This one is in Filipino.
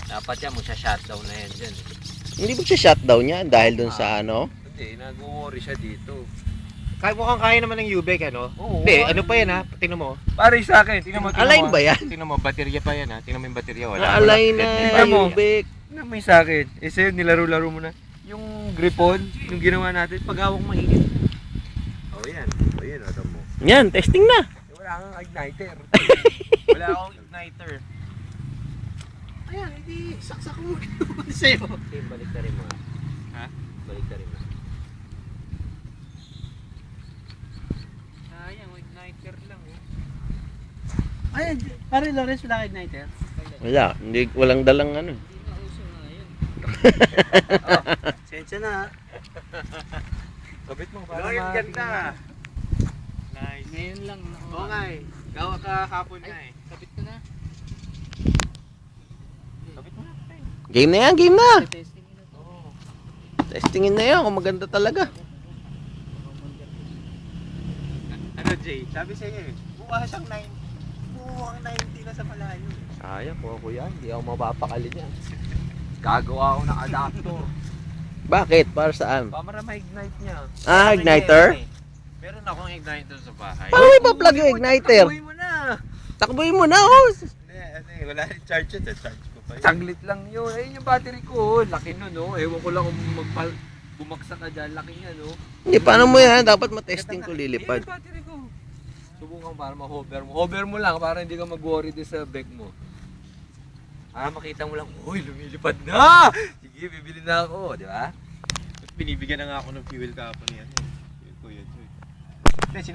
Dapat yan mo siya shutdown na yan dyan. Hindi mo siya shutdown yan dahil dun sa ano? Hindi, nag-worry siya dito. Mukhang kaya naman ng Ubek, ano? Oo. Hindi, ano pa yan ha? Tingnan mo. Pare sa akin, tingnan mo. Align ba yan? Tingnan mo, baterya pa yan ha? Tingnan mo yung baterya, wala. Na-align na Tingnan mo. Ubek. Tingnan mo yung sa akin. Eh sa'yo, nilaro-laro mo na. Yung gripon, yung ginawa natin, pag-awak mainit. Oh yan. Oh yan, ito mo. Yan, testing na. Wala kang igniter. Wala akong igniter. Ayan, hindi saksak mo naman sa'yo. Okay, balik na rin mo. Ha? Balik na rin mo. Sayang, igniter lang eh. Ay, pare Lawrence, wala ka igniter? Wala, hindi, walang dalang ano. Sensya na. Kabit mo Para ganda. Nice. Ngayon lang. Oo nga eh. Gawa ka hapon na eh. Kapit ko na. Kapit mo na. Game na yan, game na. Testing na to. Testingin na yan kung maganda talaga. Ano Jay? Sabi sa iyo eh. Buha siyang 90. Buhang 90 na sa malayo. Sayang po ako yan, hindi ako mapapakali niyan. Gagawa ako ng adapter. Bakit? Para saan? Para ma-ignite niya. Ah, igniter? Meron akong igniter sa bahay. Paano mo ipa-plug yung igniter? Takuin mo na. Takbuhin mo na, oh. Hindi, wala rin charge yun. Charge ko pa yun. Saglit lang yun. Ayun yung battery ko. Laki nun, no? Ewan ko lang kung bumagsak ka dyan. Laki nga, no? Hindi, paano mo yan? Dapat matesting ko lilipad. Ayun yung battery ko. Subukan para ma-hover mo. Hover mo lang para hindi ka mag-worry din sa bag mo. Makita mo lang, uy, lumilipad na! Sige, bibili na ako, di ba? Binibigyan na nga ako ng fuel company. Ano, Kuya Joy. Hindi, sinabi